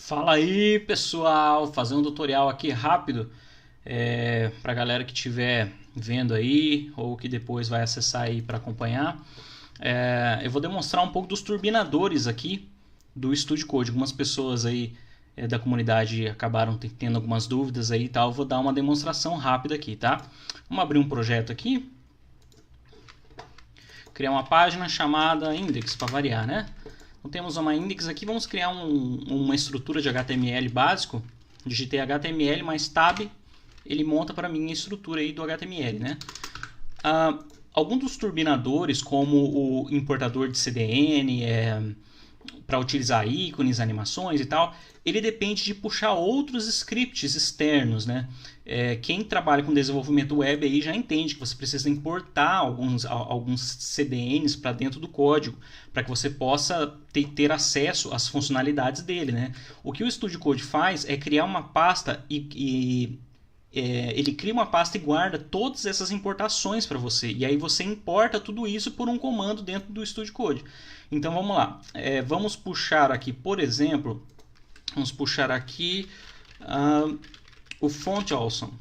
Fala aí pessoal, fazer um tutorial aqui rápido para a galera que estiver vendo aí ou que depois vai acessar aí para acompanhar. Eu vou demonstrar um pouco dos turbinadores aqui do Studio Code. Algumas pessoas aí da comunidade acabaram tendo algumas dúvidas aí e tal. Eu vou dar uma demonstração rápida aqui, tá? Vamos abrir um projeto aqui, criar uma página chamada index para variar, né? Então temos uma index aqui, vamos criar uma estrutura de HTML básico. Digitei HTML mais tab, ele monta para mim a estrutura aí do HTML, né? Alguns dos turbinadores, como o importador de CDN, para utilizar ícones, animações e tal, ele depende de puxar outros scripts externos, né? Quem trabalha com desenvolvimento web aí já entende que você precisa importar alguns CDNs para dentro do código, para que você possa ter acesso às funcionalidades dele, né? O que o Studio Code faz é criar uma pasta ele cria uma pasta e guarda todas essas importações para você. E aí você importa tudo isso por um comando dentro do Studio Code. Então vamos lá. Vamos puxar aqui, por exemplo, vamos puxar aqui o Font Awesome,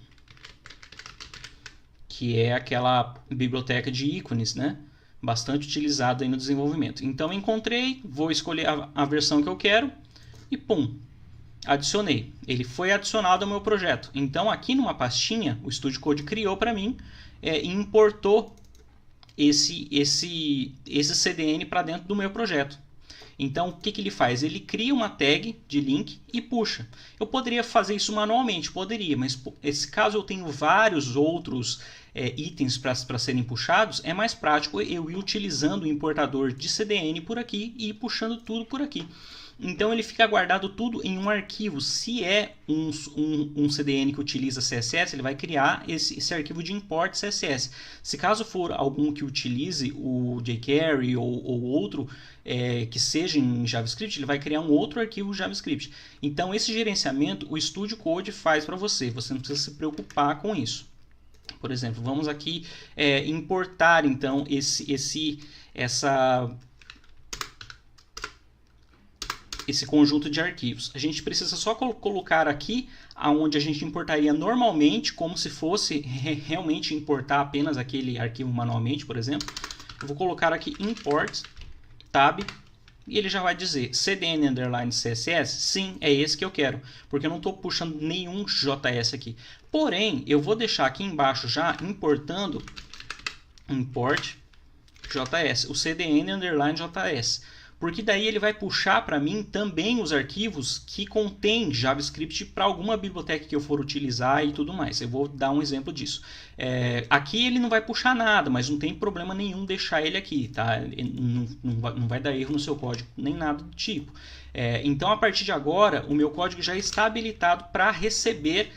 que é aquela biblioteca de ícones, né? Bastante utilizada aí no desenvolvimento. Então encontrei, vou escolher a versão que eu quero e pum! Adicionei. Ele foi adicionado ao meu projeto. Então aqui numa pastinha, o Studio Code criou para mim e importou esse CDN para dentro do meu projeto. Então o que ele faz? Ele cria uma tag de link e puxa. Eu poderia fazer isso manualmente, poderia, mas esse caso eu tenho vários outros itens para serem puxados, é mais prático eu ir utilizando o importador de CDN por aqui e ir puxando tudo por aqui. Então ele fica guardado tudo em um arquivo. Se é um CDN que utiliza CSS, ele vai criar esse arquivo de import CSS. Se caso for algum que utilize o jQuery ou outro que seja em JavaScript, ele vai criar um outro arquivo JavaScript. Então esse gerenciamento o Studio Code faz para você. Você não precisa se preocupar com isso. Por exemplo, vamos aqui importar então esse conjunto de arquivos. A gente precisa só colocar aqui aonde a gente importaria normalmente, como se fosse realmente importar apenas aquele arquivo manualmente, por exemplo. Eu vou colocar aqui import tab e ele já vai dizer cdn underline css, sim, é esse que eu quero, porque eu não estou puxando nenhum JS aqui. Porém, eu vou deixar aqui embaixo já importando import JS, o cdn underline JS. Porque daí ele vai puxar para mim também os arquivos que contêm JavaScript para alguma biblioteca que eu for utilizar e tudo mais. Eu vou dar um exemplo disso. Aqui ele não vai puxar nada, mas não tem problema nenhum deixar ele aqui, tá? Não vai dar erro no seu código, nem nada do tipo. Então, a partir de agora, o meu código já está habilitado para receber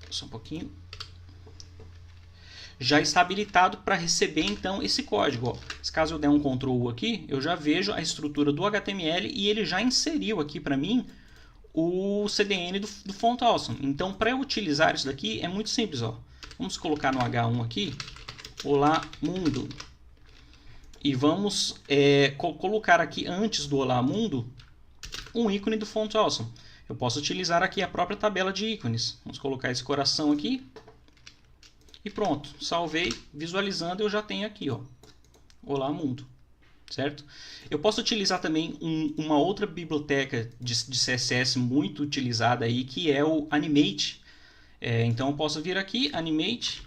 Só um pouquinho. Já está habilitado para receber então esse código. Ó. Se caso eu der um Ctrl U aqui, eu já vejo a estrutura do HTML e ele já inseriu aqui para mim o CDN do Font Awesome. Então, para eu utilizar isso daqui é muito simples. Ó. Vamos colocar no H1 aqui, Olá Mundo. E vamos colocar aqui antes do Olá Mundo um ícone do Font Awesome. Eu posso utilizar aqui a própria tabela de ícones. Vamos colocar esse coração aqui. E pronto, salvei, visualizando eu já tenho aqui, ó, Olá Mundo, certo? Eu posso utilizar também uma outra biblioteca de CSS muito utilizada aí, que é o Animate. Então eu posso vir aqui, animate.css,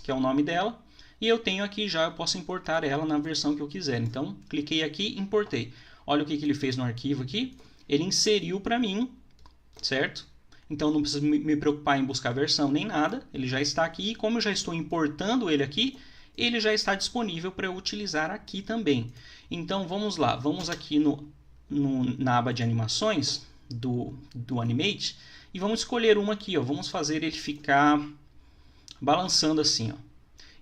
que é o nome dela, e eu tenho aqui já, eu posso importar ela na versão que eu quiser. Então, cliquei aqui, importei. Olha o que ele fez no arquivo aqui, ele inseriu para mim, certo? Então não preciso me preocupar em buscar versão nem nada, ele já está aqui e como eu já estou importando ele aqui, ele já está disponível para eu utilizar aqui também. Então vamos lá, vamos aqui na aba de animações do Animate e vamos escolher uma aqui, ó, vamos fazer ele ficar balançando assim. Ó.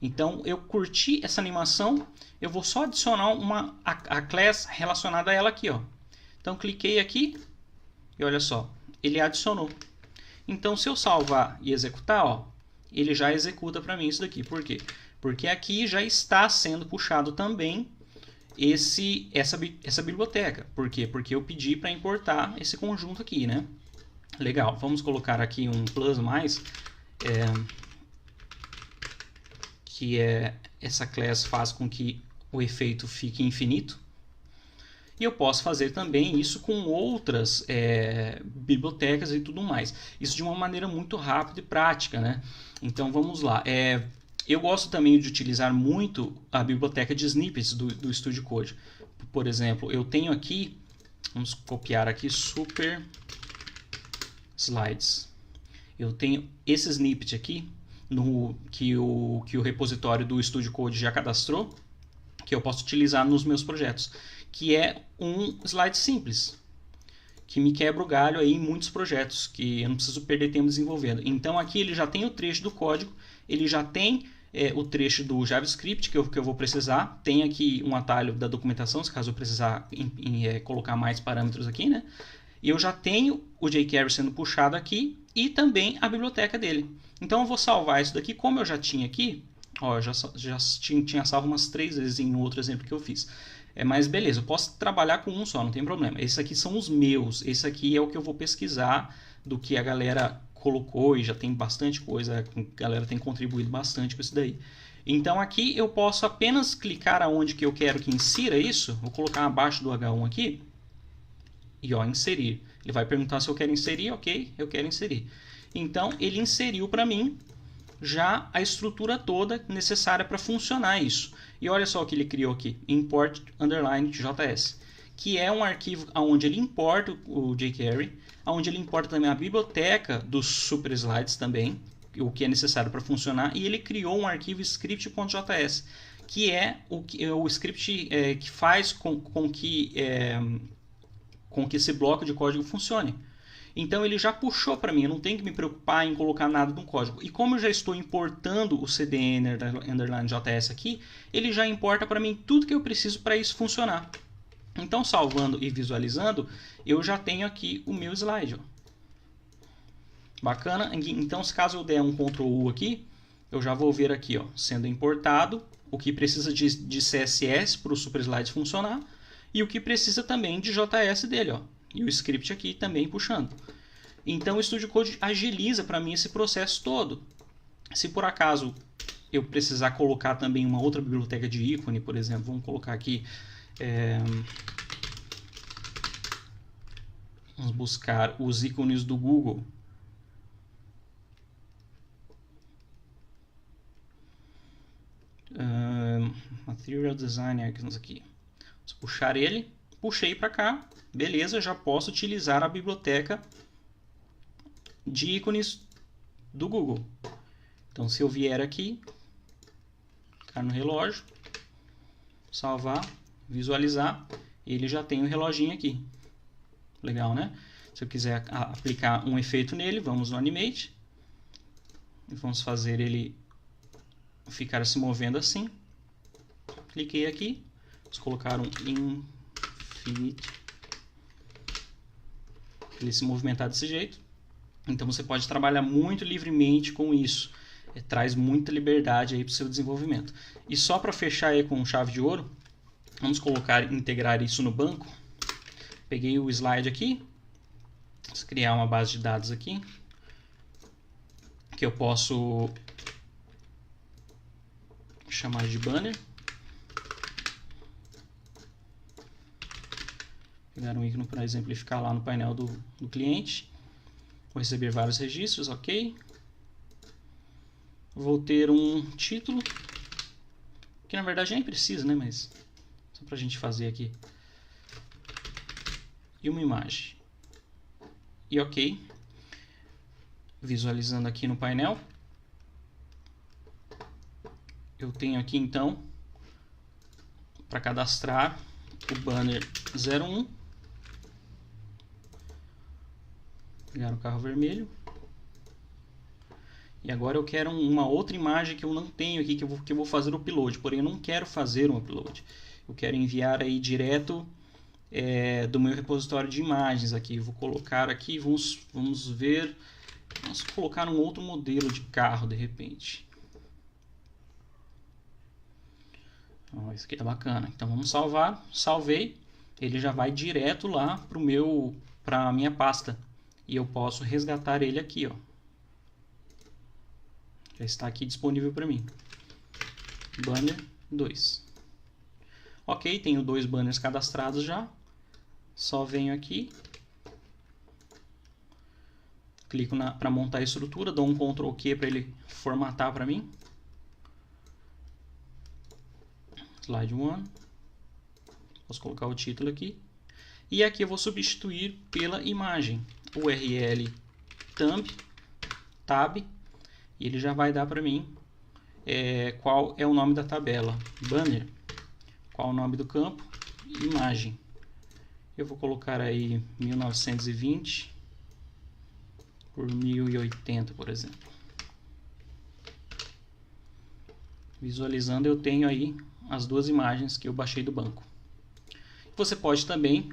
Então eu curti essa animação, eu vou só adicionar a class relacionada a ela aqui. Ó. Então cliquei aqui e olha só, ele adicionou. Então, se eu salvar e executar, ó, ele já executa para mim isso daqui. Por quê? Porque aqui já está sendo puxado também essa biblioteca. Por quê? Porque eu pedi para importar esse conjunto aqui, né? Legal, vamos colocar aqui um plus mais, que essa class faz com que o efeito fique infinito. E eu posso fazer também isso com outras bibliotecas e tudo mais. Isso de uma maneira muito rápida e prática, né? Então vamos lá. Eu gosto também de utilizar muito a biblioteca de snippets do Studio Code. Por exemplo, eu tenho aqui, vamos copiar aqui, Super Slides. Eu tenho esse snippet aqui, que o repositório do Studio Code já cadastrou, que eu posso utilizar nos meus projetos, que é um slide simples, que me quebra o galho aí em muitos projetos, que eu não preciso perder tempo desenvolvendo. Então aqui ele já tem o trecho do código, ele já tem o trecho do JavaScript que eu vou precisar, tem aqui um atalho da documentação, se caso eu precisar colocar mais parâmetros aqui, né? E eu já tenho o jQuery sendo puxado aqui e também a biblioteca dele. Então eu vou salvar isso daqui, como eu já tinha aqui, ó, eu já tinha salvo umas 3 vezes em outro exemplo que eu fiz. Mas beleza, eu posso trabalhar com um só, não tem problema. Esses aqui são os meus, esse aqui é o que eu vou pesquisar do que a galera colocou e já tem bastante coisa, a galera tem contribuído bastante com isso daí. Então aqui eu posso apenas clicar aonde que eu quero que insira isso, vou colocar abaixo do H1 aqui, e ó, inserir. Ele vai perguntar se eu quero inserir, ok, eu quero inserir. Então ele inseriu para mim já a estrutura toda necessária para funcionar isso. E olha só o que ele criou aqui, import_js, que é um arquivo onde ele importa o jQuery, onde ele importa também a biblioteca dos super slides também, o que é necessário para funcionar, e ele criou um arquivo script.js, que é o script que faz com que esse bloco de código funcione. Então ele já puxou para mim, eu não tenho que me preocupar em colocar nada no código. E como eu já estou importando o CDN_JS aqui, ele já importa para mim tudo que eu preciso para isso funcionar. Então, salvando e visualizando, eu já tenho aqui o meu slide. Ó. Bacana? Então, se caso eu der um Ctrl U aqui, eu já vou ver aqui, ó, sendo importado o que precisa de CSS para o Super Slides funcionar e o que precisa também de JS dele, ó. E o script aqui também puxando. Então o Studio Code agiliza para mim esse processo todo. Se por acaso eu precisar colocar também uma outra biblioteca de ícone, por exemplo, vamos colocar aqui, vamos buscar os ícones do Google. Material Design Icons aqui. Vamos puxar ele, puxei para cá. Beleza, já posso utilizar a biblioteca de ícones do Google. Então, se eu vier aqui, clicar no relógio, salvar, visualizar, ele já tem o reloginho aqui. Legal, né? Se eu quiser aplicar um efeito nele, vamos no Animate. E vamos fazer ele ficar se movendo assim. Cliquei aqui, vamos colocar um Infinite. Ele se movimentar desse jeito. Então você pode trabalhar muito livremente com isso. Traz muita liberdade aí para o seu desenvolvimento. E só para fechar aí com chave de ouro, vamos integrar isso no banco. Peguei o slide aqui. Vou criar uma base de dados aqui. Que eu posso chamar de banner. Pegar um ícone para exemplificar lá no painel do cliente. Vou receber vários registros, ok. Vou ter um título, que na verdade nem precisa, né? Mas só para a gente fazer aqui. E uma imagem. E ok. Visualizando aqui no painel. Eu tenho aqui então, para cadastrar, o banner 01. Pegar o carro vermelho. E agora eu quero uma outra imagem que eu não tenho aqui, que eu vou fazer o upload. Porém, eu não quero fazer um upload. Eu quero enviar aí direto do meu repositório de imagens aqui. Eu vou colocar aqui, vamos ver. Vamos colocar um outro modelo de carro de repente. Então, esse aqui tá bacana. Então vamos salvar. Salvei. Ele já vai direto lá para a minha pasta. E eu posso resgatar ele aqui, ó. Já está aqui disponível para mim. Banner 2. Ok, tenho 2 banners cadastrados já. Só venho aqui. Clico para montar a estrutura, dou um Ctrl Q para ele formatar para mim. Slide 1. Posso colocar o título aqui. E aqui eu vou substituir pela imagem. URL thumb, tab. E ele já vai dar para mim qual é o nome da tabela. Banner. Qual o nome do campo? Imagem. Eu vou colocar aí 1920 por 1080, por exemplo. Visualizando, eu tenho aí as 2 imagens que eu baixei do banco. Você pode também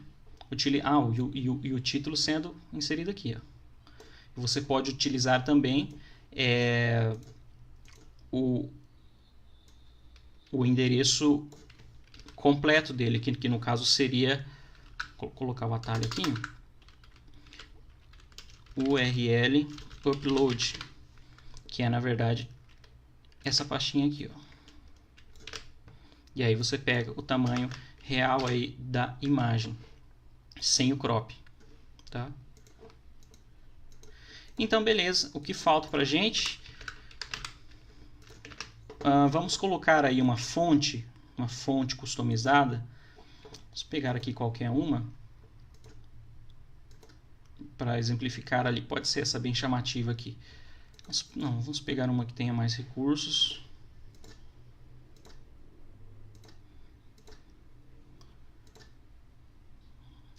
utilizar e o título sendo inserido aqui, ó. Você pode utilizar também o endereço completo dele, que no caso seria, vou colocar o atalho aqui, URL upload, que é na verdade essa pastinha aqui, ó. E aí você pega o tamanho real aí da imagem, sem o crop, tá? Então beleza, o que falta pra gente? Vamos colocar aí uma fonte customizada. Vamos pegar aqui qualquer uma para exemplificar ali. Pode ser essa bem chamativa aqui. Vamos pegar uma que tenha mais recursos.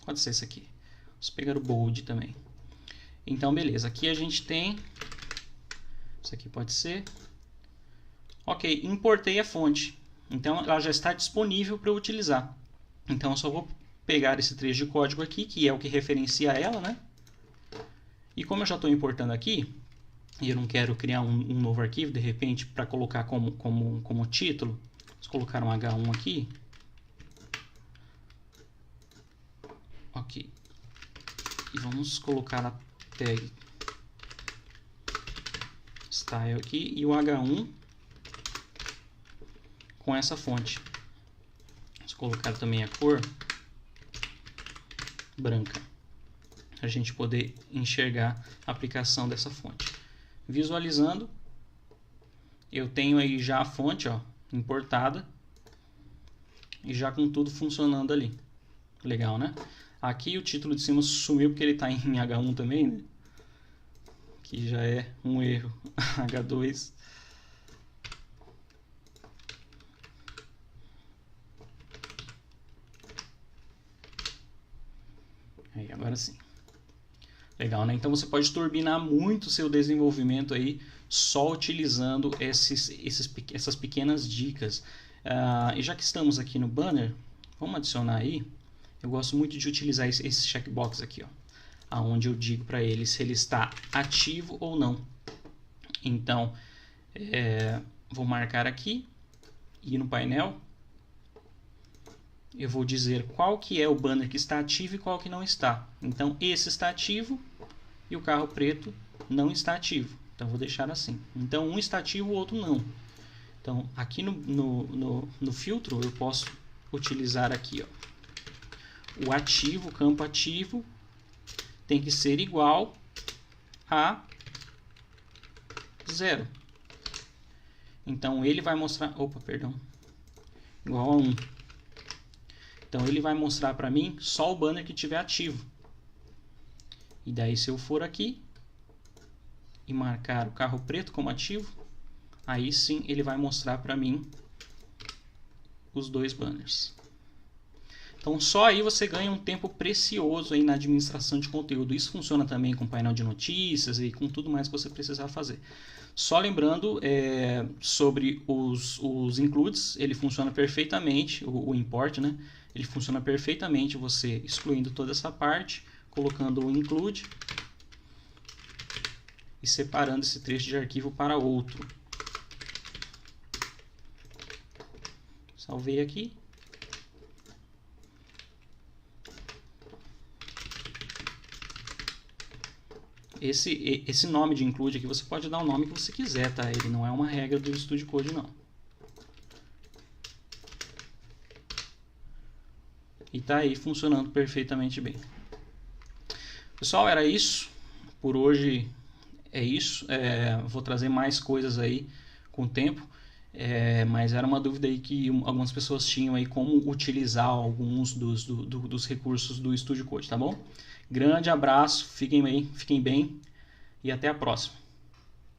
Pode ser essa aqui. Vamos pegar o bold também. Então beleza, aqui a gente tem, isso aqui pode ser. Ok, importei a fonte. Então ela já está disponível para eu utilizar. Então eu só vou pegar esse trecho de código aqui, que é o que referencia ela, né? E como eu já estou importando aqui, e eu não quero criar um novo arquivo, de repente, para colocar como título, vamos colocar um H1 aqui. Ok. E vamos colocar a tag style aqui e o H1 com essa fonte. Vamos colocar também a cor branca, para a gente poder enxergar a aplicação dessa fonte. Visualizando, eu tenho aí já a fonte, ó, importada e já com tudo funcionando ali. Legal, né? Aqui o título de cima sumiu porque ele está em H1 também, né? Que já é um erro. H2. Aí, agora sim. Legal, né? Então você pode turbinar muito o seu desenvolvimento aí só utilizando essas pequenas dicas. E já que estamos aqui no banner, vamos adicionar aí. Eu gosto muito de utilizar esse checkbox aqui, ó, aonde eu digo para ele se ele está ativo ou não. Então, vou marcar aqui e no painel eu vou dizer qual que é o banner que está ativo e qual que não está. Então, esse está ativo e o carro preto não está ativo. Então, vou deixar assim. Então, um está ativo, o outro não. Então, aqui no filtro, eu posso utilizar aqui, ó, o ativo, o campo ativo tem que ser igual a 0. Então ele vai mostrar, igual a 1. Então ele vai mostrar para mim só o banner que tiver ativo. E daí se eu for aqui e marcar o carro preto como ativo, aí sim ele vai mostrar para mim os 2 banners. Então só aí você ganha um tempo precioso aí na administração de conteúdo. Isso funciona também com painel de notícias e com tudo mais que você precisar fazer. Só lembrando sobre os includes, ele funciona perfeitamente, o import, né? Ele funciona perfeitamente você excluindo toda essa parte, colocando o include e separando esse trecho de arquivo para outro. Salvei aqui. Esse nome de include aqui você pode dar o nome que você quiser, tá? Ele não é uma regra do Studio Code, não. E tá aí funcionando perfeitamente bem. Pessoal, era isso. Por hoje é isso. Vou trazer mais coisas aí com o tempo. Mas era uma dúvida aí que algumas pessoas tinham aí como utilizar alguns dos recursos do Studio Code, tá bom? Grande abraço, fiquem bem e até a próxima.